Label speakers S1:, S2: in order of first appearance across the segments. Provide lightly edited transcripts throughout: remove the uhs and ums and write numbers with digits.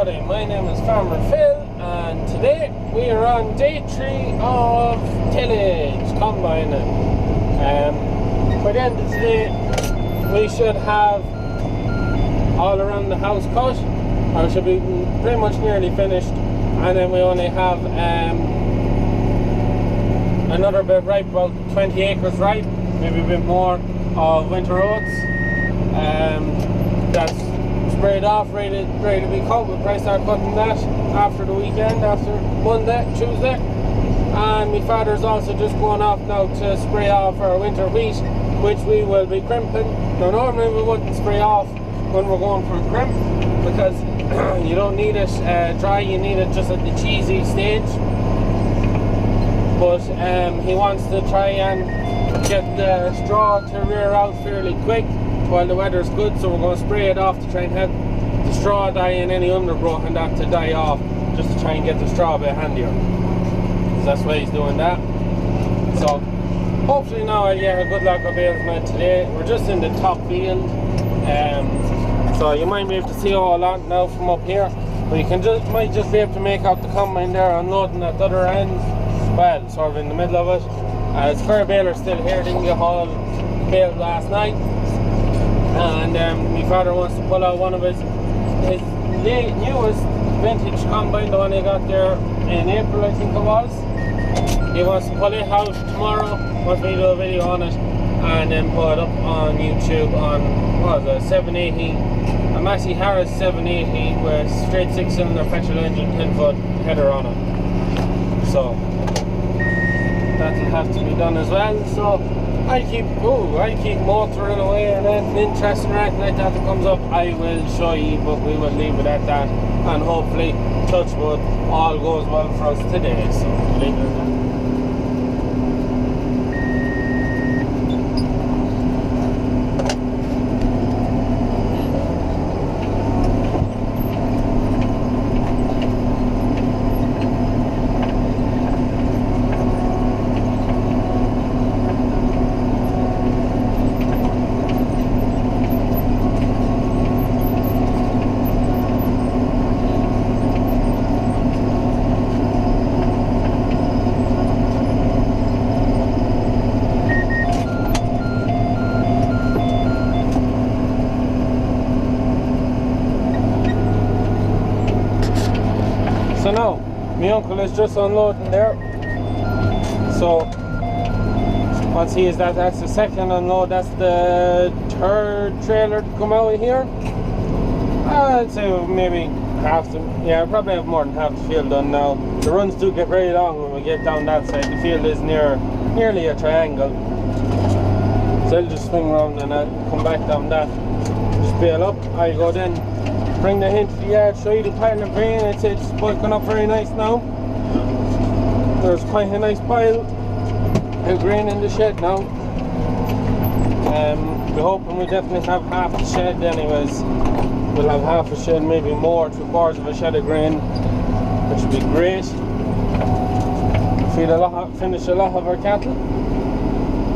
S1: everybody, my name is Farmer Phil and today we are on day 3 of tillage, combining. By the end of today we should have all around the house cut, or should be pretty much nearly finished, and then we only have another bit ripe, about 20 acres ripe, maybe a bit more of winter oats. That's sprayed off, ready to be cut. We'll probably start cutting that after the weekend, after Monday, Tuesday. And my father's also just going off now to spray off our winter wheat, which we will be crimping. Now normally we wouldn't spray off when we're going for a crimp, because you don't need it dry, you need it just at the cheesy stage. But he wants to try and get the straw to rear out fairly quick while the weather's good, so we're going to spray it off to try and help the straw die and any undergrowth and that to die off, just to try and get the straw a bit handier. So that's why he's doing that. So hopefully now I'll get a good lot of bales made today. We're just in the top field, so you might be able to see a whole lot now from up here, but you might just be able to make out the combine there unloading at the other end, well, sort of in the middle of it. Spare baler still here, didn't get hauled bales last night. And my father wants to pull out one of his newest vintage combine, the one he got there in April, I think it was. He wants to pull it out tomorrow, wants me to do a video on it, and then put it up on YouTube on, what was it, 780, a Massey Harris 780 with straight 6-cylinder petrol engine, 10-foot header on it. So that'll have to be done as well. So I keep motoring away, and then an interesting wreck like that comes up, I will show you, but we will leave it at that, and hopefully, touch wood, all goes well for us today, so leave it at that. So now, my uncle is just unloading there. So once he is that's the second unload, that's the third trailer to come out of here. I'd say maybe half the, yeah, I probably have more than half the field done now. The runs do get very long when we get down that side. The field is nearly a triangle. So I'll just swing around and I'll come back down that. Just bail up, I'll go then, bring the hen to the yard, show you the pile of grain. It's bulking up very nice now. There's quite a nice pile of grain in the shed now. We're hoping we definitely have half the shed anyways. We'll have half a shed, maybe more, 3/4 of a shed of grain, which would be great. Finish a lot of our cattle.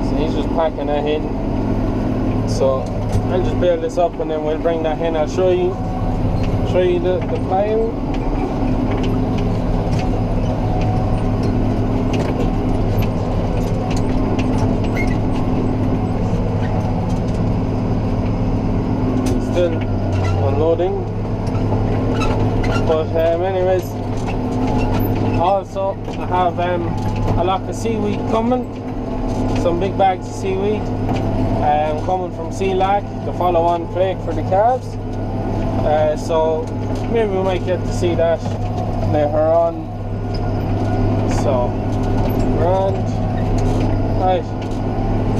S1: So he's just packing that in. So I'll just bail this up and then we'll bring that in. I'll show you the pile. Still unloading, but anyways, also I have a lot of seaweed coming, some big bags of seaweed coming from Sea Lac, the follow-on flake for the calves. So maybe we might get to see that later on. So grand. Right,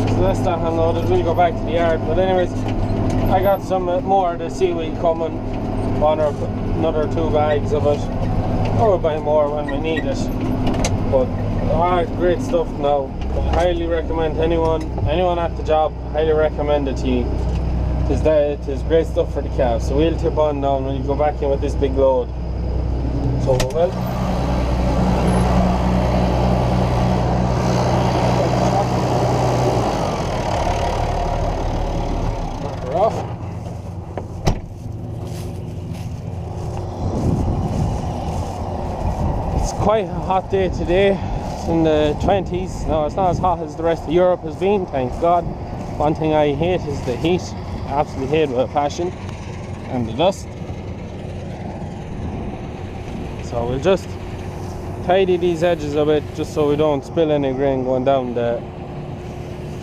S1: so that's that unloaded. We'll go back to the yard, but anyways, I got some more of the seaweed coming, one or another 2 bags of it, or we'll buy more when we need it. But great stuff now. I highly recommend anyone at the job, highly recommend it to you. It is great stuff for the calves. So we'll tip on now and we'll go back in with this big load. So well, off. quite a hot day today. It's in the 20s. No, it's not as hot as the rest of Europe has been, thank God. One thing I hate is the heat. I absolutely hate it with a passion. And the dust. So we'll just tidy these edges a bit just so we don't spill any grain going down the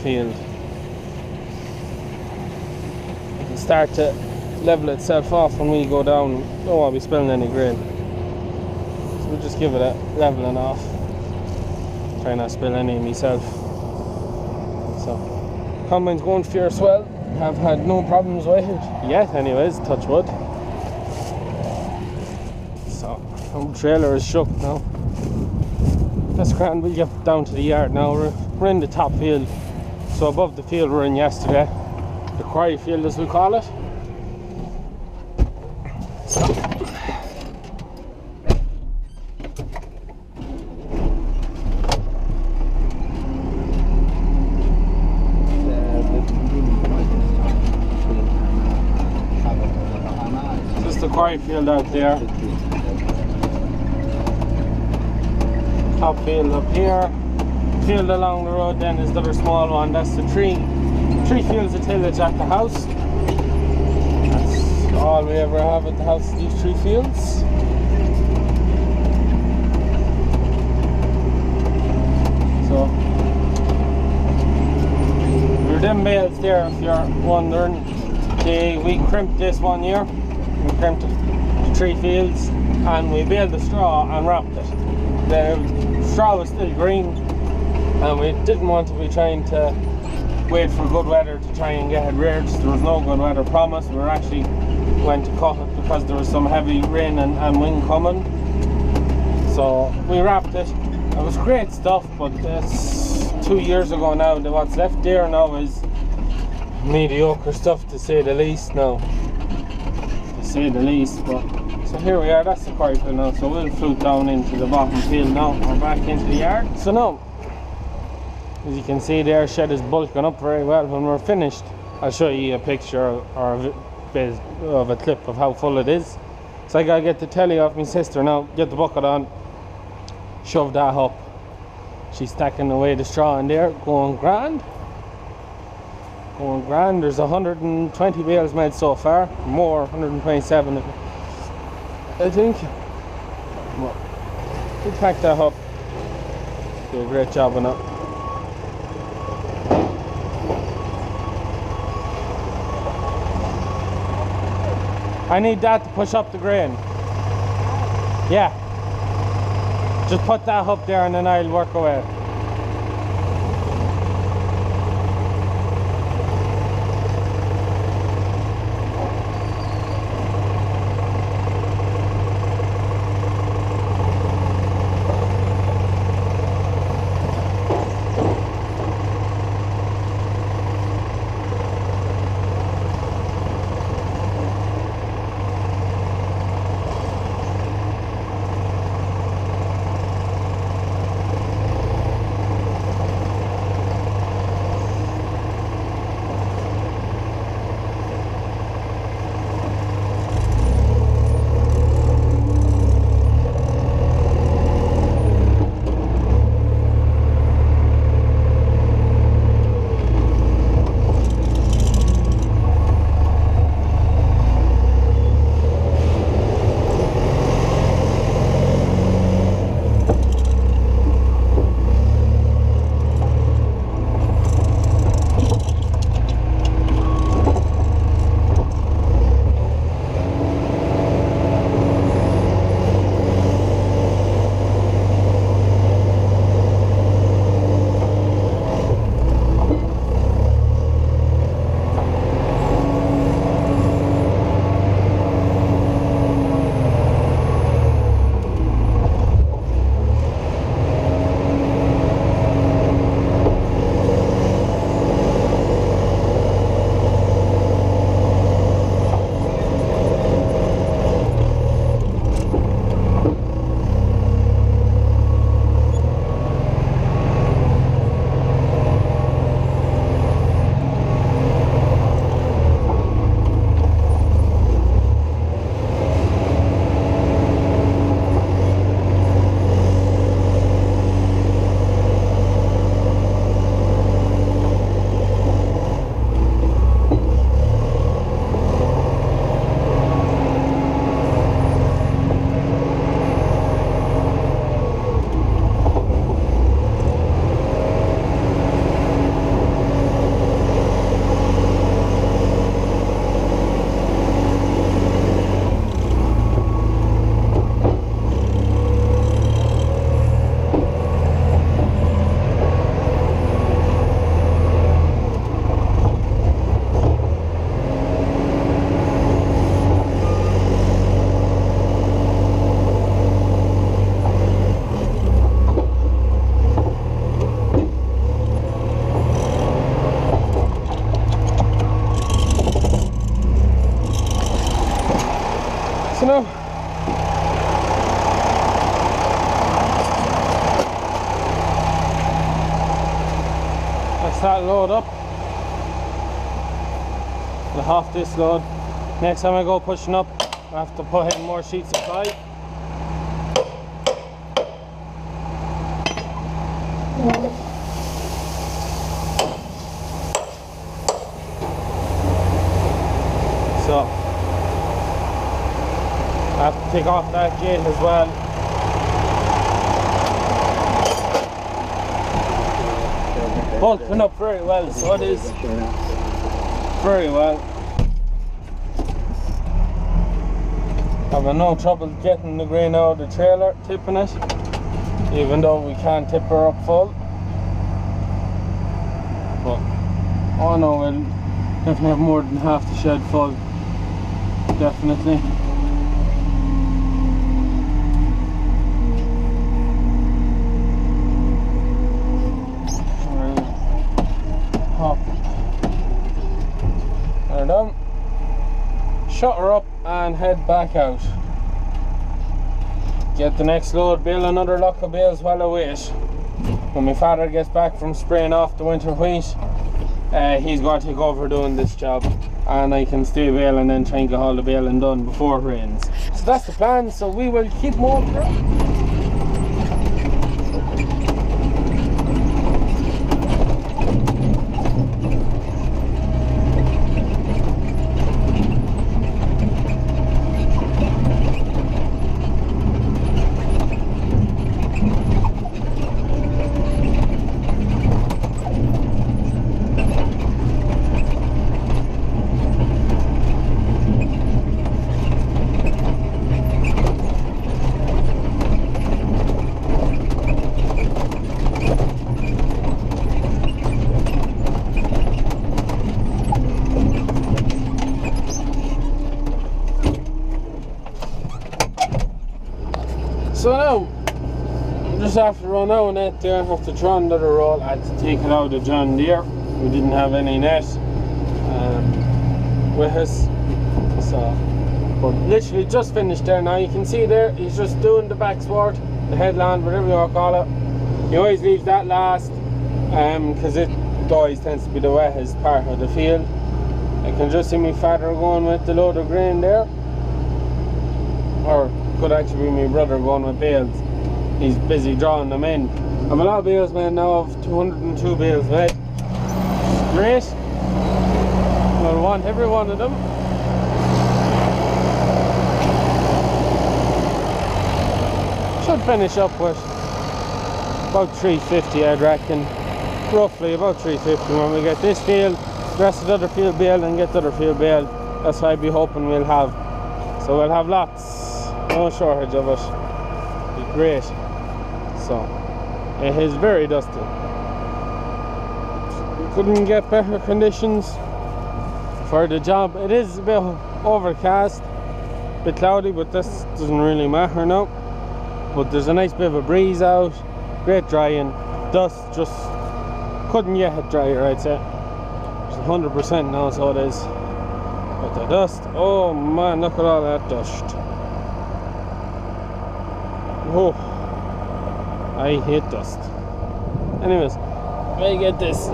S1: field. It'll start to level itself off when we go down. Don't want to be spilling any grain. So we'll just give it a leveling off. Try not to spill any myself. So combine's going fierce well. Have had no problems with it yet anyways, touch wood. So the trailer is shook now. That's grand. We'll get down to the yard now. We're in the top field. So above the field we're in yesterday. The quarry field as we call it. So this is the quarry field out there. Top field up here. Field along the road then is the other small one. That's the three fields of tillage at the house. That's all we ever have at the house, these 3 fields. So we're them bales there, if you're wondering. We crimped this one year. We crimped it to 3 fields and we baled the straw and wrapped it. The straw was still green and we didn't want to be trying to wait for good weather to try and get it reared. There was no good weather promised. We were actually went to cut it because there was some heavy rain and wind coming. So we wrapped it. It was great stuff, but it's 2 years ago now. What's left there now is mediocre stuff, to say the least now. To say the least, but so here we are. That's the quarry field now. So we'll float down into the bottom field now. We're back into the yard. So now, as you can see there, shed is bulking up very well. When we're finished, I'll show you a picture or a bit of a clip of how full it is. So I gotta get the telly off my sister now, get the bucket on, shove that up. She's stacking away the straw in there, going grand. Going grand. There's 120 bales made so far, more, 127 I think. Well, we'll pack that up. Do a great job on it. I need that to push up the grain. Yeah. Just put that up there and then I'll work away. So now let's start load up. I'll half this load. Next time I go pushing up, I have to put in more sheets of ply. So I have to take off that gate as well. Bulking up very well, so it is very well. Having no trouble getting the grain out of the trailer, tipping it, even though we can't tip her up full. But oh no, we'll definitely have more than half the shed full, definitely. Hop her down, shut her up and head back out. Get the next load, bail another lock of bales while I wait. When my father gets back from spraying off the winter wheat, he's going to take over doing this job, and I can stay baling and then try and get all the baling done before it rains. So that's the plan, so we will keep moving. So now, just after run out net there, I have to try another roll. I had to take it out of John Deere. We didn't have any net with us. So, but literally just finished there now. You can see there, he's just doing the back sward, the headland, whatever you want to call it. He always leaves that last because it always tends to be the wettest part of the field. I can just see my father going with the load of grain there. Or could actually be my brother going with bales. He's busy drawing them in. I'm a lot of bales made now, of 202 bales made. Great. I'll want every one of them. Should finish up with about 350, I'd reckon. Roughly about 350 when we get this field, the rest of the other field baled, and get the other field baled. That's what I'd be hoping we'll have. So we'll have lots. No shortage of it. It'll be great. So it is very dusty. We couldn't get better conditions for the job. It is a bit overcast, a bit cloudy, but this doesn't really matter now. But there's a nice bit of a breeze out, great drying. Dust just couldn't get it drier, I'd say. It's 100% now, so it is. But the dust, oh man, look at all that dust. Oh, I hate dust. Anyways, I get this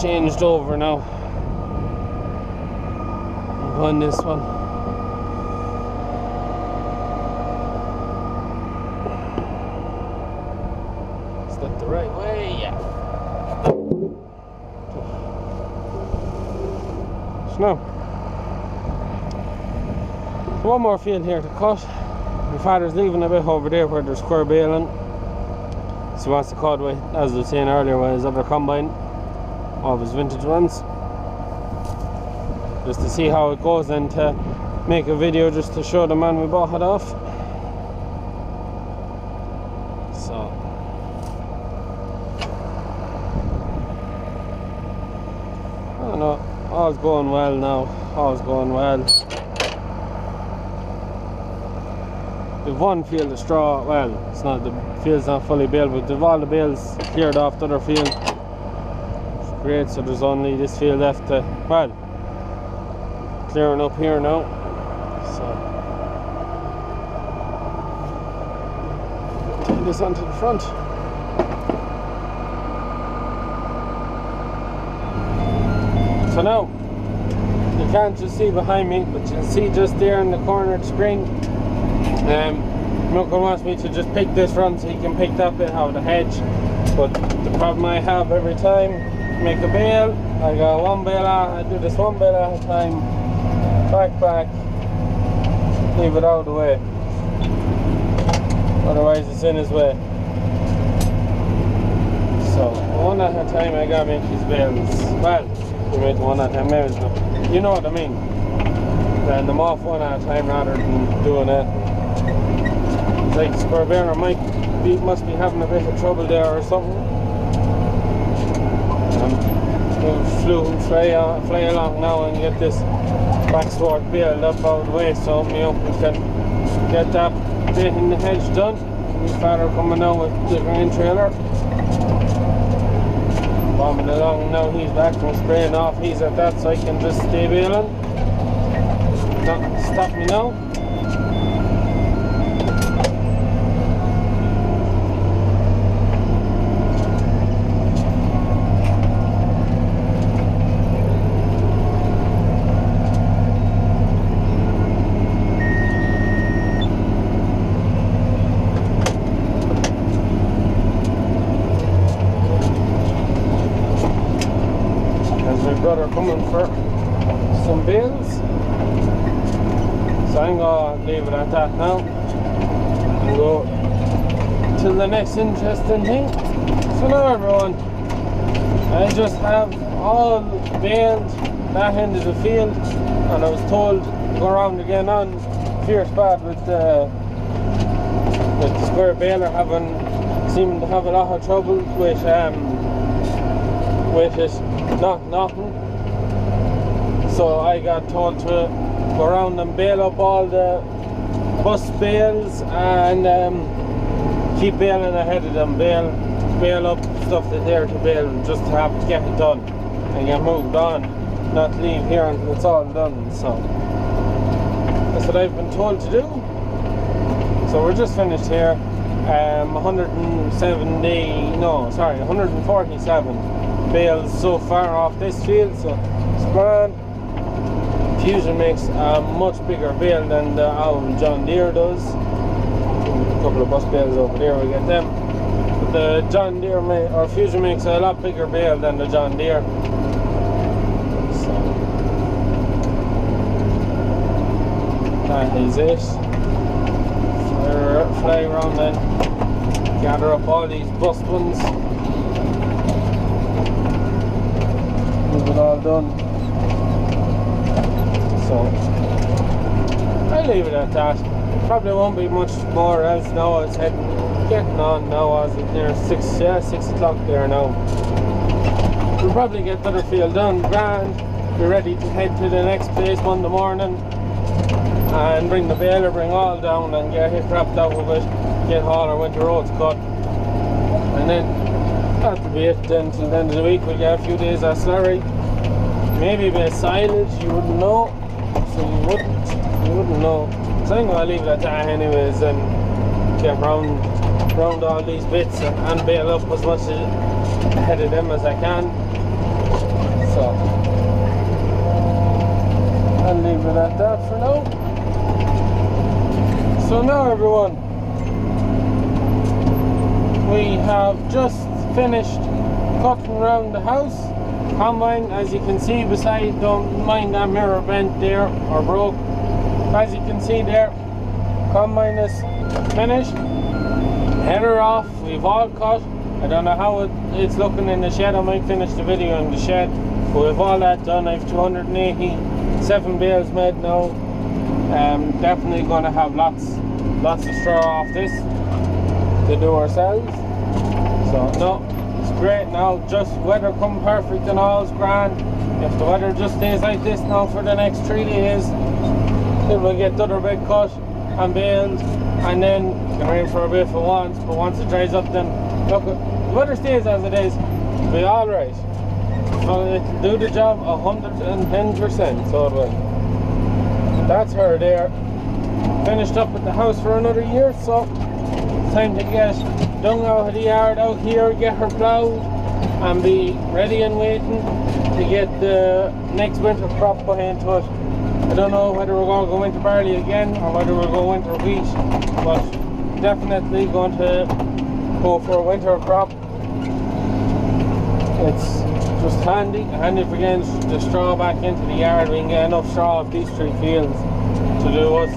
S1: changed over now on this one. Is that the right way? Yeah. So now, one more field here to cut. My father's leaving a bit over there where there's square baling. So he wants to cut with, as I was saying earlier, with his other combine, all of his vintage ones. Just to see how it goes and to make a video just to show the man we bought it off. So I don't know, all's going well now, all's going well. We've one field of straw, well, it's not, the field's not fully baled, but they've all the bales cleared off the other field. It's great, so there's only this field left to, well, clearing up here now. So take this onto the front. So now, you can't just see behind me, but you can see just there in the corner of the screen. Milton wants me to just pick this front so he can pick that bit out of the hedge. But the problem I have every time, make a bale, I got one bale out, I do this one bale at a time, back, leave it out of the way. Otherwise it's in his way. So, one at a time I gotta make these bales. Well, you make one at a time, maybe, but you know what I mean. Then them off one at a time rather than doing it. It's like the square bearer must be having a bit of trouble there or something. We'll fly along now and get this back sword build up out of the way, so you know, we can get that bit in the hedge done. My father coming now with the grain trailer. Bombing along now, he's back from spraying off, he's at that, so I can just stay bailing. Nothing to stop me now. Brother coming for some bales, so I'm gonna leave it at that now and go to the next interesting thing. So now everyone, I just have all baled that end of the field, and I was told to go around again on fierce bad with the square baler seeming to have a lot of trouble with it not knocking. So I got told to go around and bail up all the bus bales and keep bailing ahead of them, bail up stuff that's there to bail, just to have to get it done and get moved on, not leave here until it's all done. So that's what I've been told to do. So we're just finished here. 147 bales so far off this field, so it's grand. Fusion makes a much bigger bale than the old John Deere does. A couple of bus bales over there, we get them. But the John Deere or Fusion makes a lot bigger bale than the John Deere. So that is it. Fly around and gather up all these bust ones. Move it all done. So I'll leave it at that. Probably won't be much more else now. It's getting on now as it's near 6 o'clock there now. We'll probably get the other field done, grand, be ready to head to the next place Monday morning and bring the baler, bring all down and get it wrapped out with it, get all our winter roads cut, and then that'll be it. Then till the end of the week we'll get a few days of slurry, maybe a bit of silage, you wouldn't know. So you wouldn't know. So I'm gonna leave it at that anyways and get round all these bits and bail up as much ahead of them as I can. So I'll leave it at that for now. So now everyone, we have just finished cutting around the house. Combine, as you can see beside, don't mind that mirror bent there or broke. As you can see there, combine is finished. Header off, we've all cut. I don't know how it's looking in the shed. I might finish the video in the shed, but with all that done, I've 287 bales made now. Definitely going to have lots of straw off this to do ourselves. So no, it's great now. Just weather come perfect and all's grand. If the weather just stays like this now for the next 3 days, then we'll get the other bit cut and baled, and then it can rain for a bit for once, but once it dries up, then look, the weather stays as it is, it'll be alright. So it'll do the job 110%, so it will. That's her there. Finished up at the house for another year, so it's time to get dung out of the yard out here, get her ploughed, and be ready and waiting to get the next winter crop put into it. I don't know whether we're going to go winter barley again or whether we'll go winter wheat, but definitely going to go for a winter crop. It's just handy for getting the straw back into the yard. We can get enough straw of these 3 fields to do us,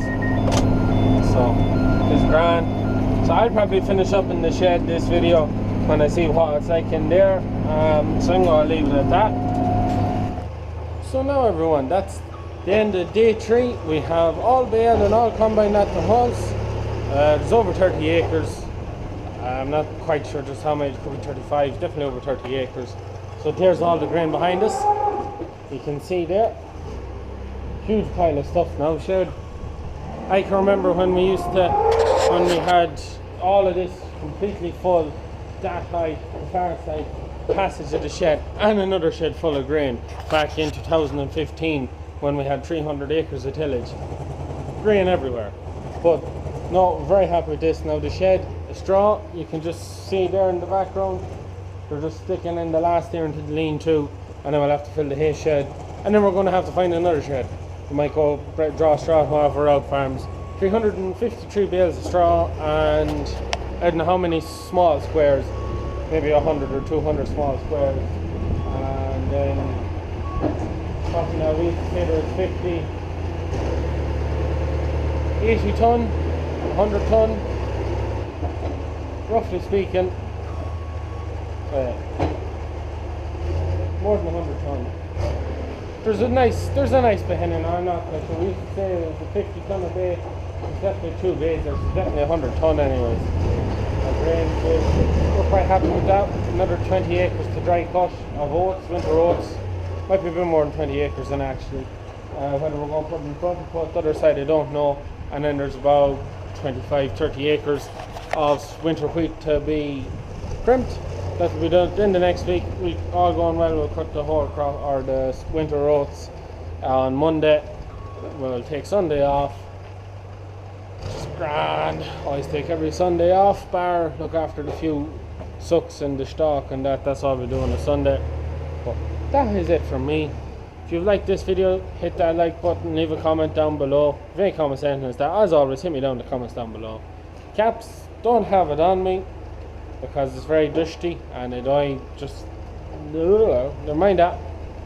S1: so it's grand. So I'll probably finish up in the shed this video when I see what it's like in there, so I'm going to leave it at that. So now everyone, that's the end of day 3. We have all baled and all combined at the house. There's over 30 acres. I'm not quite sure just how many, it could be 35, definitely over 30 acres. So there's all the grain behind us. You can see there. Huge pile of stuff now, shed. I can remember when we had all of this completely full, that high, the far side passage of the shed, and another shed full of grain back in 2015 when we had 300 acres of tillage. Grain everywhere. But no, we're very happy with this now. The shed, the straw, you can just see there in the background. They're just sticking in the last there into the lean-to, and then we'll have to fill the hay shed, and then we're going to have to find another shed. We might go draw straw from one of our out farms. 353 bales of straw, and I don't know how many small squares, maybe 100 or 200 small squares, and then talking now, we consider it's 50, 80 ton, 100 ton, roughly speaking. More than 100 ton. There's a nice beginning. I'm not like we used to say it was a 50 ton a day. It's definitely 2 bays. There's definitely 100 ton anyways. We're quite happy with that. Another 20 acres to dry cut of oats, winter oats. Might be a bit more than 20 acres then actually. Whether we're going to put it in front or put the other side, I don't know. And then there's about 25-30 acres of winter wheat to be crimped. That will be done in the next week. We all going well, we'll cut the whole crop or the winter oats on Monday. We'll take Sunday off. Just grand. Always take every Sunday off, bar look after the few sucks and the stock, and that's all we're doing on Sunday. But that is it from me. If you've liked this video, hit that like button, leave a comment down below. If any comments, anything like that, as always, hit me down in the comments down below. Caps, don't have it on me because it's very dusty, and I just never mind that.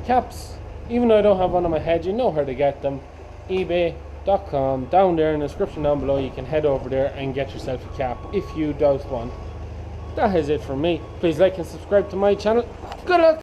S1: Caps, even though I don't have one on my head, you know where to get them. eBay.com, down there in the description down below. You can head over there and get yourself a cap if you doubt one. That is it from me. Please like and subscribe to my channel. Good luck.